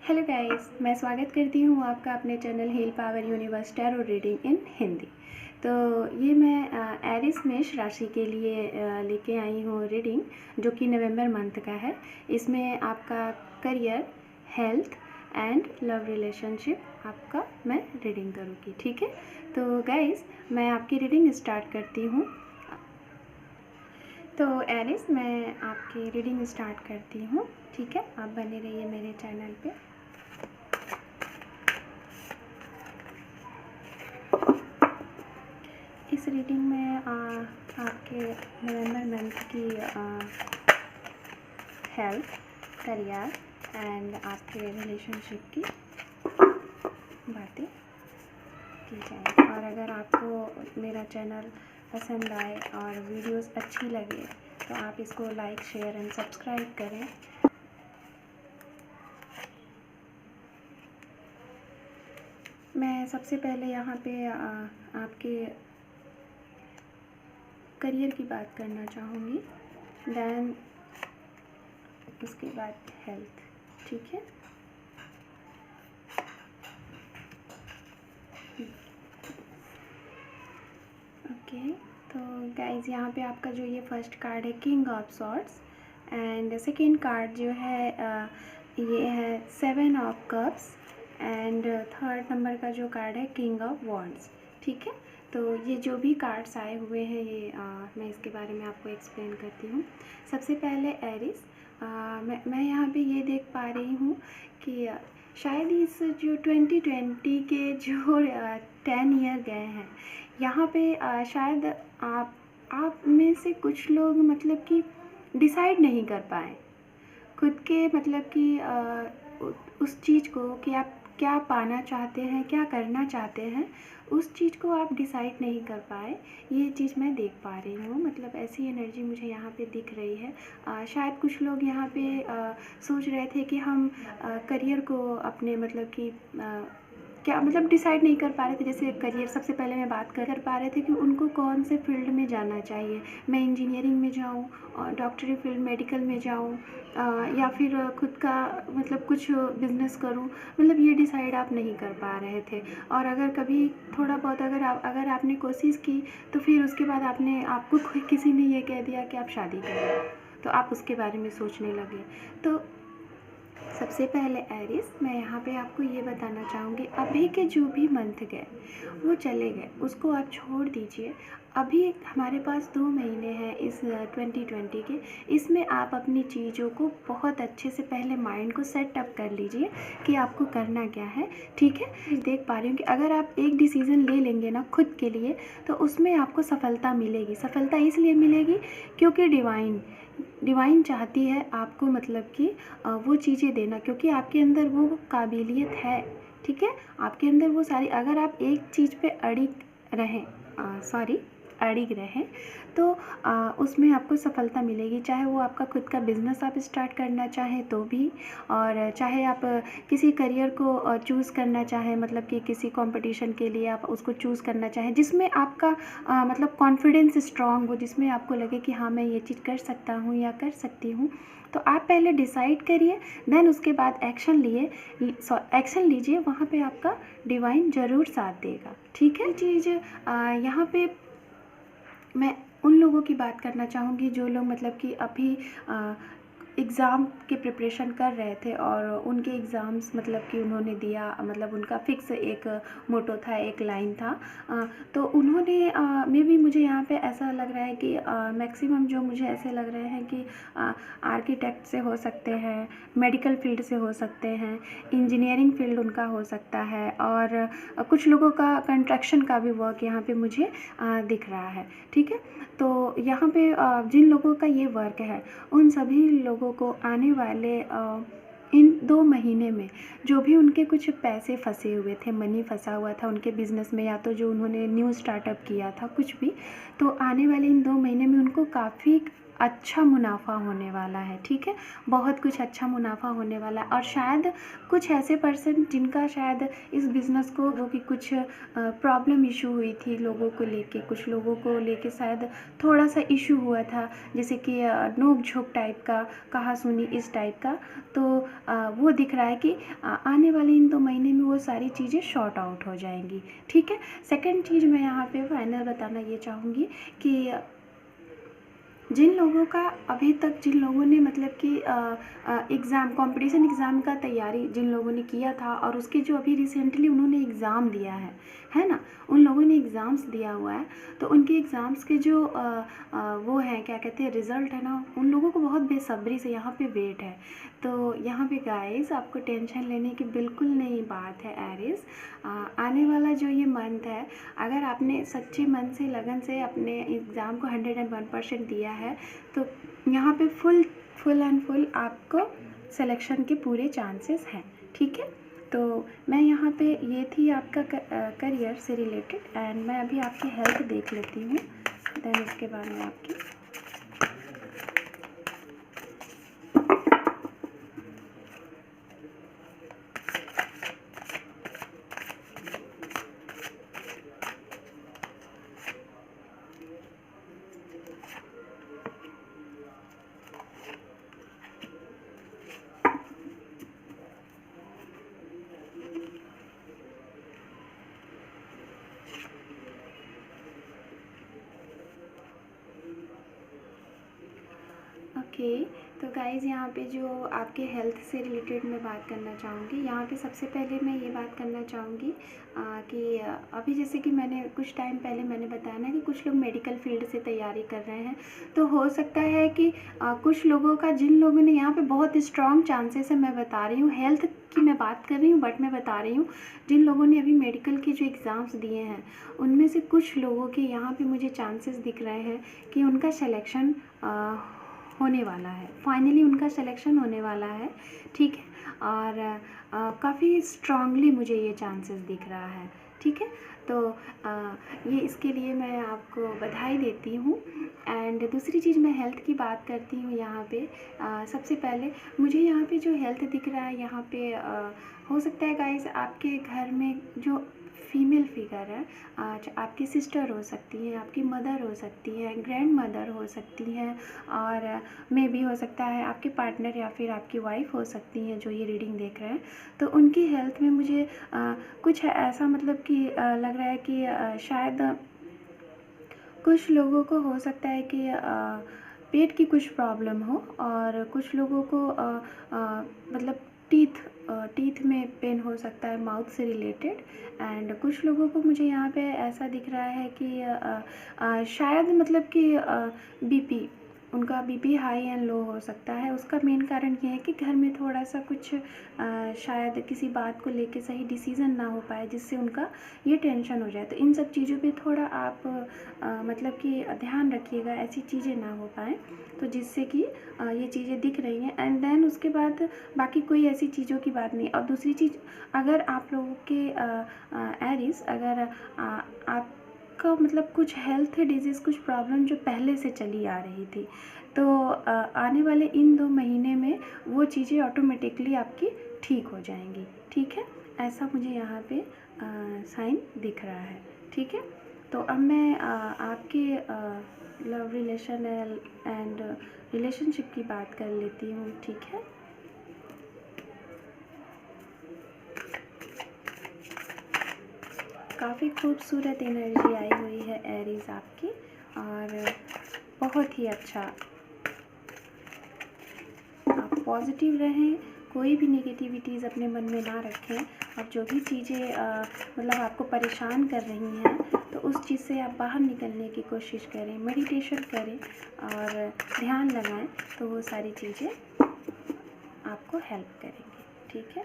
Hello guys, मैं स्वागत करती हूँ आपका अपने channel heal power universe tarot reading in Hindi. तो ये मैं एरिस मेष राशि के लिए लेके आई हूँ रीडिंग, जो कि नवंबर मंथ का है। इसमें आपका career, health and love relationship आपका मैं रीडिंग करूँगी, ठीक है। तो गाइस, मैं आपकी रीडिंग स्टार्ट करती हूँ। तो एरिस, मैं आपकी रीडिंग स्टार्ट करती हूँ, ठीक है। आप बने रहिए मेरे चैनल पे। इस रीडिंग में आपके नवंबर मंथ की हेल्थ, करियर एंड आपके रिलेशनशिप की बातें की जाएंगी। और अगर आपको मेरा चैनल पसंद आए और वीडियोस अच्छी लगे तो आप इसको लाइक, शेयर एंड सब्सक्राइब करें। मैं सबसे पहले यहाँ पे आपके करियर की बात करना चाहूँगी, देन उसके बाद हेल्थ, ठीक है। ओके, तो गाइज यहाँ पे आपका जो ये फर्स्ट कार्ड है king of swords, and second card जो है ये है 7 of cups, and third number का जो कार्ड है किंग ऑफ वॉन्ड्स, ठीक है। तो ये जो भी कार्ड्स आए हुए हैं ये मैं इसके बारे में आपको एक्सप्लेन करती हूँ। सबसे पहले एरिस, मैं यहाँ पे ये देख पा रही हूँ कि शायद इस जो 2020 के जो 10 ईयर गए हैं यहाँ पे शायद आप में से कुछ लोग मतलब कि डिसाइड नहीं कर पाए खुद के, मतलब कि उस चीज़ को कि आप क्या पाना चाहते हैं, क्या करना चाहते हैं, उस चीज़ को आप डिसाइड नहीं कर पाए। ये चीज़ मैं देख पा रही हूँ, मतलब ऐसी एनर्जी मुझे यहाँ पे दिख रही है। शायद कुछ लोग यहाँ पे सोच रहे थे कि हम करियर को अपने मतलब कि क्या मतलब डिसाइड नहीं कर पा रहे थे। जैसे करियर, सबसे पहले मैं बात कर पा रहे थे कि उनको कौन से फील्ड में जाना चाहिए। मैं इंजीनियरिंग में जाऊँ, डॉक्टरी फील्ड, मेडिकल में जाऊँ, या फिर खुद का मतलब कुछ बिजनेस करूँ, मतलब ये डिसाइड आप नहीं कर पा रहे थे। और अगर कभी थोड़ा बहुत अगर आपने कोशिश की तो फिर उसके बाद आपको किसी ने ये कह दिया कि आप शादी करें, तो आप उसके बारे में सोचने लगे। तो सबसे पहले एरिस, मैं यहाँ पे आपको ये बताना चाहूँगी, अभी के जो भी मंथ गए वो चले गए, उसको आप छोड़ दीजिए। अभी हमारे पास 2 महीने हैं इस 2020 के। इसमें आप अपनी चीज़ों को बहुत अच्छे से पहले माइंड को सेट अप कर लीजिए कि आपको करना क्या है, ठीक है। देख पा रही हूँ कि अगर आप एक डिसीज़न ले लेंगे ना खुद के लिए तो उसमें आपको सफलता मिलेगी। सफलता इसलिए मिलेगी क्योंकि डिवाइन चाहती है आपको मतलब कि वो चीज़ें देना, क्योंकि आपके अंदर वो काबिलियत है, ठीक है। आपके अंदर वो सारी, अगर आप एक चीज़ पे अड़िग रहें तो उसमें आपको सफलता मिलेगी। चाहे वो आपका खुद का बिज़नेस आप स्टार्ट करना चाहें तो भी, और चाहे आप किसी करियर को चूज़ करना चाहें, मतलब कि किसी कंपटीशन के लिए आप उसको चूज़ करना चाहें जिसमें आपका मतलब कॉन्फिडेंस स्ट्रांग हो, जिसमें आपको लगे कि हाँ मैं ये चीज़ कर सकता हूँ या कर सकती हूँ। तो आप पहले डिसाइड करिए, देन उसके बाद एक्शन लीजिए। वहाँ पे आपका डिवाइन ज़रूर साथ देगा, ठीक है। चीज़ यहाँ पे मैं उन लोगों की बात करना चाहूँगी जो लोग मतलब कि अभी एग्ज़ाम के प्रिपरेशन कर रहे थे और उनके एग्ज़ाम्स मतलब कि उन्होंने दिया, मतलब उनका फिक्स एक मोटो था, एक लाइन था। तो उन्होंने मे भी मुझे यहाँ पे ऐसा लग रहा है कि मैक्सिमम जो मुझे ऐसे लग रहे हैं कि आर्किटेक्ट से हो सकते हैं, मेडिकल फील्ड से हो सकते हैं, इंजीनियरिंग फील्ड उनका हो सकता है, और कुछ लोगों का कंस्ट्रक्शन का भी वर्क यहाँ पे मुझे दिख रहा है, ठीक है। तो यहाँ पे जिन लोगों का ये वर्क है उन सभी लोगों को आने वाले इन 2 महीने में जो भी उनके कुछ पैसे फंसे हुए थे, मनी फंसा हुआ था उनके बिज़नेस में, या तो जो उन्होंने न्यू स्टार्टअप किया था कुछ भी, तो आने वाले इन 2 महीने में उनको काफ़ी अच्छा मुनाफा होने वाला है, ठीक है। बहुत कुछ अच्छा मुनाफा होने वाला है। और शायद कुछ ऐसे पर्सन जिनका शायद इस बिज़नेस को वो कि कुछ प्रॉब्लम इशू हुई थी लोगों को लेके, कुछ लोगों को लेके शायद थोड़ा सा इशू हुआ था, जैसे कि नोक झोंक टाइप का, कहा सुनी इस टाइप का। तो वो दिख रहा है कि आने वाले इन 2 महीने में वो सारी चीज़ें शॉर्ट आउट हो जाएंगी, ठीक है। सेकंड चीज़ मैं यहाँ पे फाइनल बताना ये चाहूँगी कि जिन लोगों का अभी तक, जिन लोगों ने मतलब कि एग्ज़ाम, कंपटीशन एग्ज़ाम का तैयारी जिन लोगों ने किया था और उसके जो अभी रिसेंटली उन्होंने एग्ज़ाम दिया है ना, उन लोगों ने एग्ज़ाम्स दिया हुआ है, तो उनके एग्ज़ाम्स के जो वो हैं, क्या कहते हैं, रिज़ल्ट है ना, उन लोगों को बहुत बेसब्री से यहाँ पे वेट है। तो यहाँ पे गाइस आपको टेंशन लेने की बिल्कुल नहीं बात है एरीज। आने वाला जो ये मंथ है, अगर आपने सच्चे मन से, लगन से अपने एग्ज़ाम को 101% दिया है, तो यहाँ पे फुल एंड फुल आपको सिलेक्शन के पूरे चांसेस हैं, ठीक है। तो मैं यहाँ पे, ये थी आपका करियर से रिलेटेड, एंड मैं अभी आपकी हेल्थ देख लेती हूँ, देन उसके बाद में आपकी ओके। तो गाइज़ यहाँ पे जो आपके हेल्थ से रिलेटेड मैं बात करना चाहूँगी, यहाँ पे सबसे पहले मैं ये बात करना चाहूँगी कि अभी जैसे कि मैंने कुछ टाइम पहले मैंने बताया ना कि कुछ लोग मेडिकल फील्ड से तैयारी कर रहे हैं, तो हो सकता है कि कुछ लोगों का, जिन लोगों ने यहाँ पे बहुत स्ट्रॉन्ग चांसेस है, मैं बता रही हूँ, हेल्थ की मैं बात कर रही हूँ, बट मैं बता रही हूँ जिन लोगों ने अभी मेडिकल के जो एग्ज़ाम्स दिए हैं, उनमें से कुछ लोगों के यहाँ पे मुझे चांसेस दिख रहे हैं कि उनका सिलेक्शन होने वाला है, फाइनली उनका सिलेक्शन होने वाला है, ठीक है। और काफ़ी स्ट्रांगली मुझे ये चांसेस दिख रहा है, ठीक है। तो ये इसके लिए मैं आपको बधाई देती हूँ। एंड दूसरी चीज़, मैं हेल्थ की बात करती हूँ यहाँ पे। सबसे पहले मुझे यहाँ पे जो हेल्थ दिख रहा है, यहाँ पे हो सकता है गाइस आपके घर में जो फीमेल फिगर है, आज आपकी सिस्टर हो सकती हैं, आपकी मदर हो सकती हैं, ग्रैंड मदर हो सकती हैं, और मे भी हो सकता है आपके पार्टनर या फिर आपकी वाइफ हो सकती हैं जो ये रीडिंग देख रहे हैं। तो उनकी हेल्थ में मुझे कुछ ऐसा मतलब कि लग रहा है कि शायद कुछ लोगों को हो सकता है कि पेट की कुछ प्रॉब्लम हो, और कुछ लोगों को मतलब टीथ में पेन हो सकता है, माउथ से रिलेटेड। एंड कुछ लोगों को मुझे यहाँ पे ऐसा दिख रहा है कि शायद मतलब कि बीपी, उनका बीपी हाई एंड लो हो सकता है। उसका मेन कारण ये है कि घर में थोड़ा सा कुछ शायद किसी बात को लेके सही डिसीज़न ना हो पाए, जिससे उनका ये टेंशन हो जाए। तो इन सब चीज़ों पे थोड़ा आप मतलब कि ध्यान रखिएगा, ऐसी चीज़ें ना हो पाएँ, तो जिससे कि ये चीज़ें दिख रही हैं। एंड देन उसके बाद बाकी कोई ऐसी चीज़ों की बात नहीं। और दूसरी चीज़, अगर आप लोगों के एरीज, अगर आपका मतलब कुछ हेल्थ डिजीज़, कुछ प्रॉब्लम जो पहले से चली आ रही थी, तो आने वाले इन 2 महीने में वो चीज़ें ऑटोमेटिकली आपकी ठीक हो जाएंगी, ठीक है। ऐसा मुझे यहाँ पे साइन दिख रहा है, ठीक है। तो अब मैं आपके लव रिलेशन एंड रिलेशनशिप की बात कर लेती हूँ, ठीक है। काफ़ी खूबसूरत एनर्जी आई हुई है एरीज आपकी, और बहुत ही अच्छा। आप पॉजिटिव रहें, कोई भी नेगेटिविटीज़ अपने मन में ना रखें, और जो भी चीज़ें मतलब आपको परेशान कर रही हैं, तो उस चीज़ से आप बाहर निकलने की कोशिश करें, मेडिटेशन करें और ध्यान लगाएं, तो वो सारी चीज़ें आपको हेल्प करेंगी, ठीक है।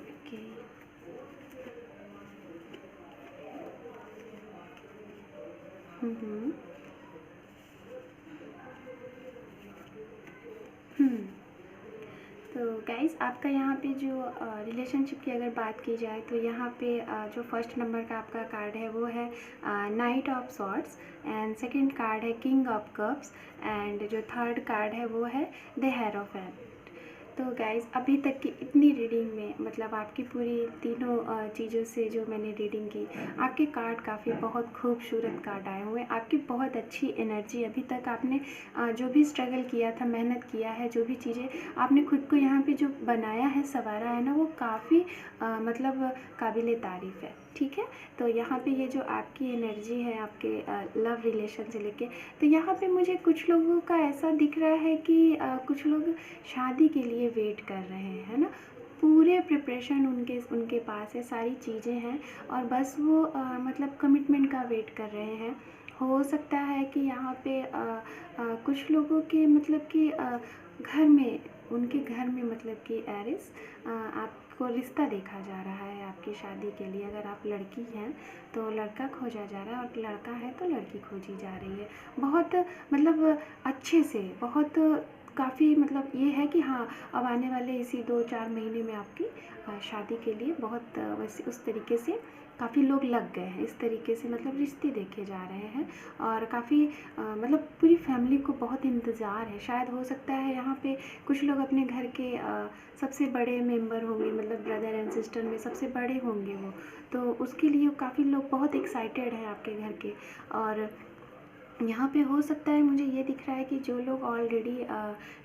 ओके। हम्म। हम्म। तो गाइस गाइस आपका यहाँ पे जो रिलेशनशिप की अगर बात की जाए तो यहाँ पे जो फर्स्ट नंबर का आपका कार्ड है वो है night of swords, and second card है किंग ऑफ कप्स, एंड जो थर्ड कार्ड है वो है द हेरोफेंट। तो गाइज़ अभी तक की इतनी रीडिंग में मतलब आपकी पूरी तीनों चीज़ों से जो मैंने रीडिंग की, आपके कार्ड काफ़ी बहुत खूबसूरत कार्ड आए हुए हैं। आपकी बहुत अच्छी एनर्जी, अभी तक आपने जो भी स्ट्रगल किया था, मेहनत किया है, जो भी चीज़ें आपने खुद को यहाँ पे जो बनाया है, संवारा है ना, वो काफ़ी मतलब काबिल तारीफ़ है। ठीक है, तो यहाँ पे ये जो आपकी एनर्जी है आपके लव रिलेशन से लेके, तो यहाँ पे मुझे कुछ लोगों का ऐसा दिख रहा है कि कुछ लोग शादी के लिए वेट कर रहे हैं, है ना। पूरे प्रिपरेशन उनके उनके पास है, सारी चीज़ें हैं, और बस वो मतलब कमिटमेंट का वेट कर रहे हैं। हो सकता है कि यहाँ पे कुछ लोगों के मतलब कि घर में, उनके घर में मतलब कि एरिस आपको रिश्ता देखा जा रहा है आपकी शादी के लिए। अगर आप लड़की हैं तो लड़का खोजा जा रहा है, और लड़का है तो लड़की खोजी जा रही है। बहुत मतलब अच्छे से, बहुत काफ़ी मतलब ये है कि हाँ, अब आने वाले इसी 2-4 महीने में आपकी शादी के लिए बहुत वैसे उस तरीके से काफ़ी लोग लग गए हैं। इस तरीके से मतलब रिश्ते देखे जा रहे हैं, और काफ़ी मतलब पूरी फैमिली को बहुत इंतज़ार है। शायद हो सकता है यहाँ पे कुछ लोग अपने घर के सबसे बड़े मेंबर होंगे, मतलब ब्रदर एंड सिस्टर में सबसे बड़े होंगे वो, तो उसके लिए काफ़ी लोग बहुत एक्साइटेड हैं आपके घर के। और यहाँ पे हो सकता है, मुझे ये दिख रहा है कि जो लोग ऑलरेडी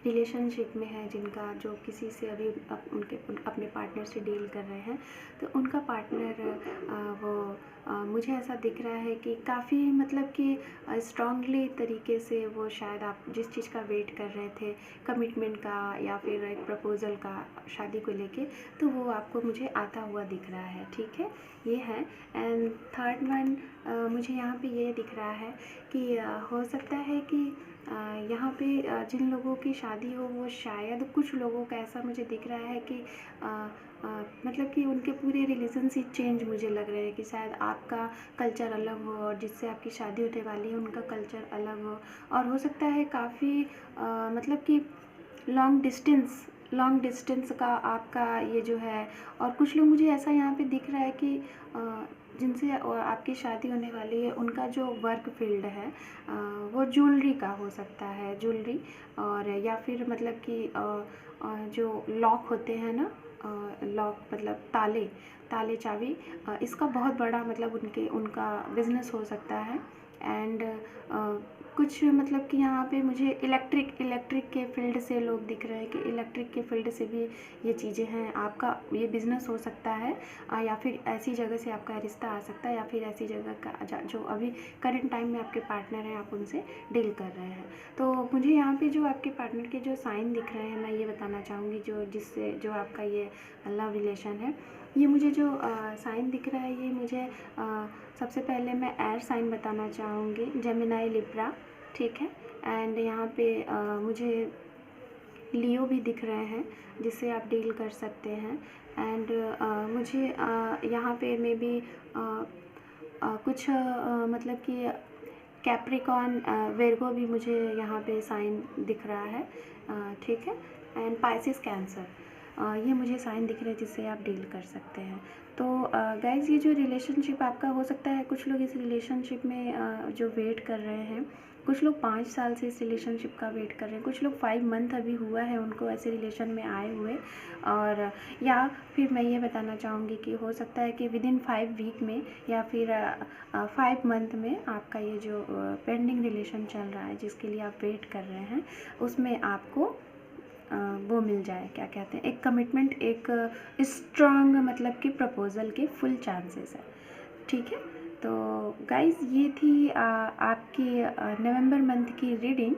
रिलेशनशिप में हैं, जिनका जो किसी से अभी अपने पार्टनर से डील कर रहे हैं, तो उनका पार्टनर वो मुझे ऐसा दिख रहा है कि काफ़ी मतलब कि स्ट्रांगली तरीके से वो शायद आप जिस चीज़ का वेट कर रहे थे, कमिटमेंट का या फिर एक प्रपोज़ल का शादी को लेके, तो वो आपको मुझे आता हुआ दिख रहा है। ठीक है, ये है। एंड थर्ड वन मुझे यहाँ पे ये दिख रहा है कि हो सकता है कि यहाँ पे जिन लोगों की शादी हो, वो शायद कुछ लोगों का ऐसा मुझे दिख रहा है कि मतलब कि उनके पूरे रिलेशनशिप चेंज मुझे लग रहे हैं कि शायद आपका कल्चर अलग हो, और जिससे आपकी शादी होने वाली है उनका कल्चर अलग हो। और हो सकता है काफ़ी मतलब कि लॉन्ग डिस्टेंस का आपका ये जो है। और कुछ लोग मुझे ऐसा यहाँ पे दिख रहा है कि जिनसे आपकी शादी होने वाली है, उनका जो वर्क फील्ड है वो ज्वेलरी का हो सकता है, ज्वेलरी, और या फिर मतलब कि जो लॉक होते हैं ना, लॉक मतलब ताले चाबी, इसका बहुत बड़ा मतलब उनका बिजनेस हो सकता है। एंड कुछ मतलब कि यहाँ पे मुझे इलेक्ट्रिक के फील्ड से लोग दिख रहे हैं कि इलेक्ट्रिक के फील्ड से भी ये चीज़ें हैं, आपका ये बिज़नेस हो सकता है, या फिर ऐसी जगह से आपका रिश्ता आ सकता है, या फिर ऐसी जगह का जो अभी करंट टाइम में आपके पार्टनर हैं, आप उनसे डील कर रहे हैं। तो मुझे यहाँ पे जो आपके पार्टनर के जो साइन दिख रहे हैं, मैं ये बताना चाहूँगी, जो आपका ये लव रिलेशन है, ये मुझे जो साइन दिख रहा है, ये मुझे सबसे पहले मैं एयर साइन बताना चाहूँगी, जेमिनाई, लिब्रा। ठीक है, एंड यहाँ पे मुझे लियो भी दिख रहे हैं, जिससे आप डील कर सकते हैं। एंड मुझे यहाँ पे मे बी कुछ मतलब कि कैप्रिकॉन, वेर्गो भी मुझे यहाँ पे साइन दिख रहा है। ठीक है, एंड पाइसिस, कैंसर, ये मुझे साइन दिख रहे हैं जिससे आप डील कर सकते हैं। तो गाइज़ ये जो रिलेशनशिप आपका हो सकता है, कुछ लोग इस रिलेशनशिप में जो वेट कर रहे हैं, कुछ लोग 5 साल से इस रिलेशनशिप का वेट कर रहे हैं, कुछ लोग 5 मंथ अभी हुआ है उनको ऐसे रिलेशन में आए हुए। और या फिर मैं ये बताना चाहूँगी कि हो सकता है कि विदिन 5 वीक में या फिर 5 मंथ में आपका ये जो पेंडिंग रिलेशन चल रहा है, जिसके लिए आप वेट कर रहे हैं, उसमें आपको वो मिल जाए, क्या कहते हैं, एक कमिटमेंट, एक स्ट्रांग मतलब कि प्रपोज़ल के फुल चांसेस है। ठीक है, तो गाइज़ ये थी आपकी नवंबर मंथ की रीडिंग।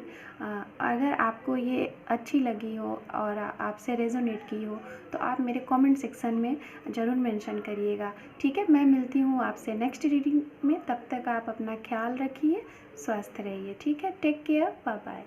अगर आपको ये अच्छी लगी हो और आपसे रेजोनेट की हो, तो आप मेरे कमेंट सेक्शन में ज़रूर मेंशन करिएगा। ठीक है, मैं मिलती हूँ आपसे नेक्स्ट रीडिंग में, तब तक आप अपना ख्याल रखिए, स्वस्थ रहिए। ठीक है, टेक केयर, बाय बाय।